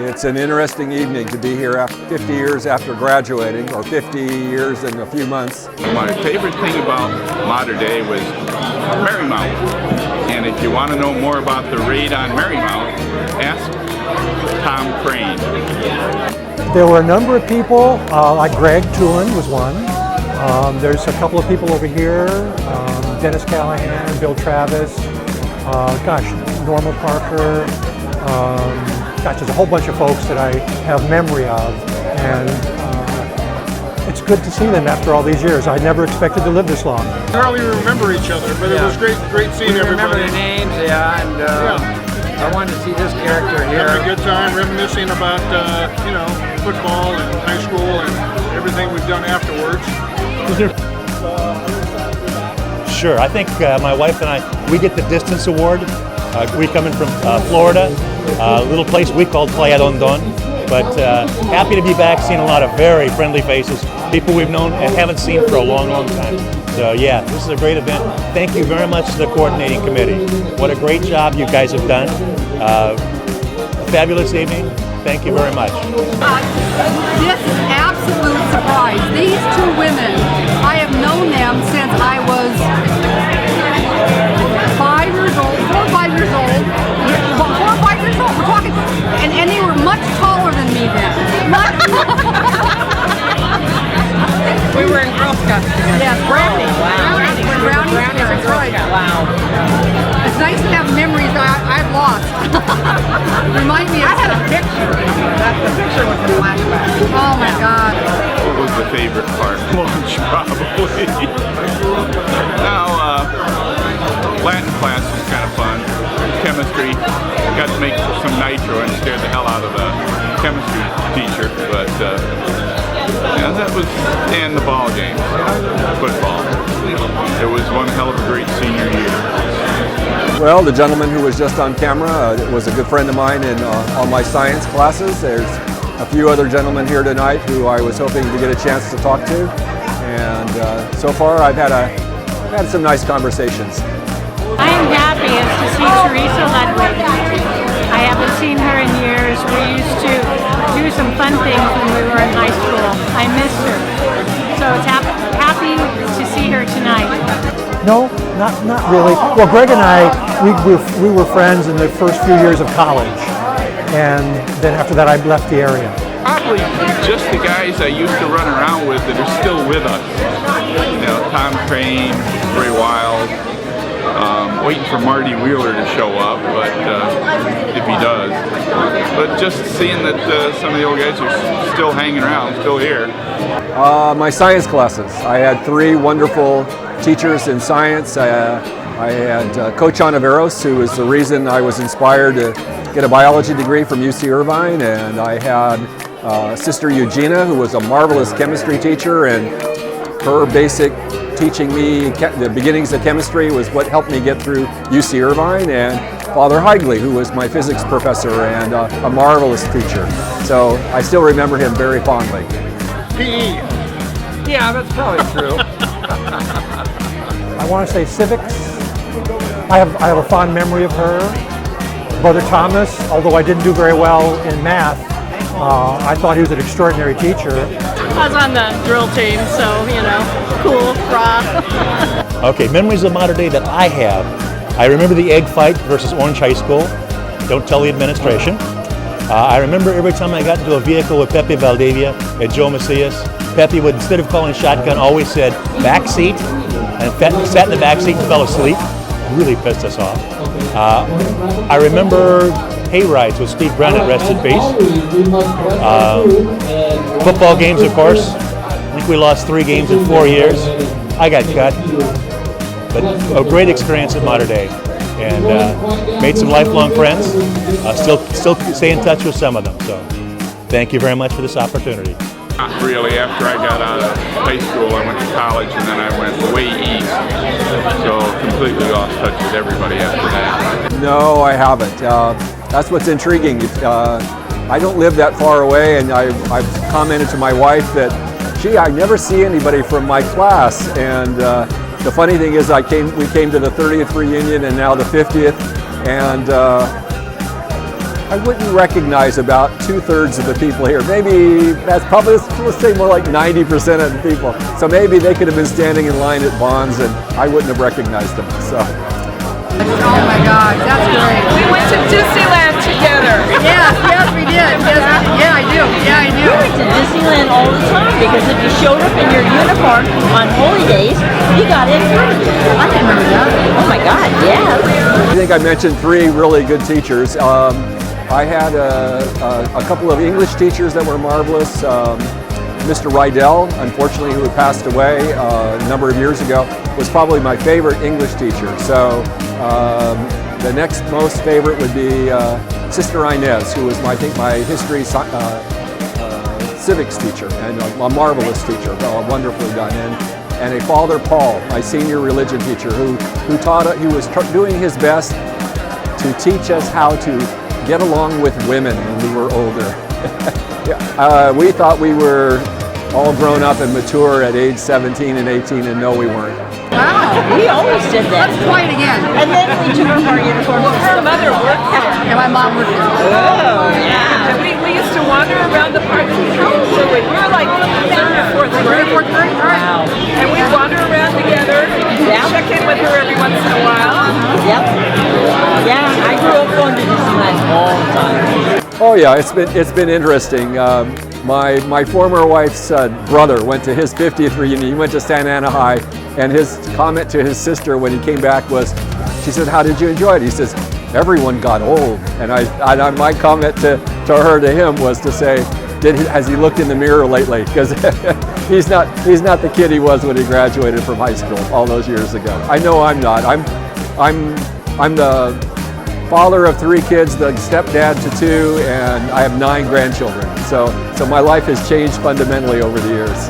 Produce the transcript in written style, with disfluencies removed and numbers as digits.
It's an interesting evening to be here after 50 years after graduating, or 50 years in a few months. My favorite thing about Modern Day was Marymount. And if you want to know more about the raid on Marymount, ask Tom Crane. There were a number of people, like Greg Tulin was one. There's a couple of people over here, Dennis Callahan, Bill Travis, Norma Parker. There's a whole bunch of folks that I have memory of, and it's good to see them after all these years. I never expected to live this long. We hardly remember each other, but it was great seeing everybody. Remember their names, and I wanted to see this character here. Having a good time, reminiscing about football and high school and everything we've done afterwards. Sure, I think my wife and I, we get the Distance Award. We coming from Florida, a little place we called Playa Dondon, but happy to be back, seeing a lot of very friendly faces, people we've known and haven't seen for a long, long time. So yeah, this is a great event. Thank you very much to the coordinating committee. What a great job you guys have done. Fabulous evening. Thank you very much. This is absolute surprise. These two women, I have known them since I was 5 years old, 4 or 5 years old. 4 or 5 years old, we're talking, and they were much taller than me then. We were in Girl Scouts together. Yes, Brownies. Wow. Brownies, that's right. Wow. It's nice to have memories I've lost. Remind me of I had a picture. The picture was a flashback. Oh my God. What was the favorite part? Lunch, probably. Now, Latin class was kind of fun. Chemistry, got to make some nitro and scared the hell out of the chemistry teacher, but that was, and the ball game, football. It was one hell of a great senior year. Well, the gentleman who was just on camera was a good friend of mine in all my science classes. There's a few other gentlemen here tonight who I was hoping to get a chance to talk to, and so far I've had some nice conversations. I am happiest to see Teresa Ludwig. I haven't seen her in years. We used to do some fun things when we were in high school. I miss her. So it's happy to see her tonight. No, not really. Well, Greg and I, we were friends in the first few years of college, and then after that I left the area. Probably just the guys I used to run around with that are still with us. Tom Crane, Ray Wild. Waiting for Marty Wheeler to show up, but if he does. But just seeing that some of the old guys are still hanging around, still here. My science classes. I had 3 wonderful teachers in science. I had Coach Onaveros, who was the reason I was inspired to get a biology degree from UC Irvine, and I had Sister Eugenia, who was a marvelous chemistry teacher, and her basic teaching me the beginnings of chemistry was what helped me get through UC Irvine, and Father Heigley, who was my physics professor and a marvelous teacher. So I still remember him very fondly. PE. Yeah, that's probably true. I want to say civics. I have a fond memory of her. Brother Thomas, although I didn't do very well in math, I thought he was an extraordinary teacher. I was on the drill team, so, cool, raw. Okay, memories of Modern Day that I have. I remember the egg fight versus Orange High School. Don't tell the administration. I remember every time I got into a vehicle with Pepe Valdivia and Joe Macias, Pepe would, instead of calling shotgun, always said back seat, and sat in the back seat and fell asleep. Really pissed us off. I remember hay rides with Steve Brennan, rest in peace. Football games, of course. I think we lost 3 games in 4 years. I got cut. But a great experience at Modern Day. And made some lifelong friends. Still stay in touch with some of them. So thank you very much for this opportunity. Not really. After I got out of high school, I went to college, and then I went way east. So completely lost touch with everybody after that. No, I haven't. That's what's intriguing. I don't live that far away, and I've commented to my wife that, gee, I never see anybody from my class. And the funny thing is, we came to the 30th reunion and now the 50th, and I wouldn't recognize about 2/3 of the people here. Maybe that's probably, let's say more like 90% of the people. So maybe they could have been standing in line at Bonds and I wouldn't have recognized them. So. Oh my gosh, that's great. We went to Disneyland together. Yes, we did. Yes, yeah, I do. Yeah, I do. We went to Disneyland all the time because if you showed up in your uniform on holy days, you got in free. I can remember that. Oh my God, yes. I think I mentioned 3 really good teachers. I had a couple of English teachers that were marvelous. Mr. Rydell, unfortunately, who had passed away a number of years ago, was probably my favorite English teacher. So the next most favorite would be Sister Inez, who was, I think, my history civics teacher and a marvelous teacher, wonderfully done. And a Father Paul, my senior religion teacher, who was doing his best to teach us how to get along with women when we were older. We thought we were all grown up and mature at age 17 and 18, and no, we weren't. Wow. We always did that. Let's try it again. And then we took off our uniforms. Her mother worked there. Yeah, my mom worked there. Oh, yeah. And we used to wander around the park. How old were we? We were like 3rd or 4th grade. Fourth grade? All right. Wow. And we'd wander around together, check in with her every once in a while. Yep. Yeah, I grew up going to Disneyland all the time. Oh yeah, it's been interesting. My former wife's brother went to his 50th reunion. He went to Santa Ana High, and his comment to his sister when he came back was, she said, "How did you enjoy it?" He says, "Everyone got old." And my comment to him was to say, has he looked in the mirror lately? Because he's not the kid he was when he graduated from high school all those years ago. I know I'm not. I'm the father of 3 kids, the stepdad to 2, and I have 9 grandchildren. So my life has changed fundamentally over the years.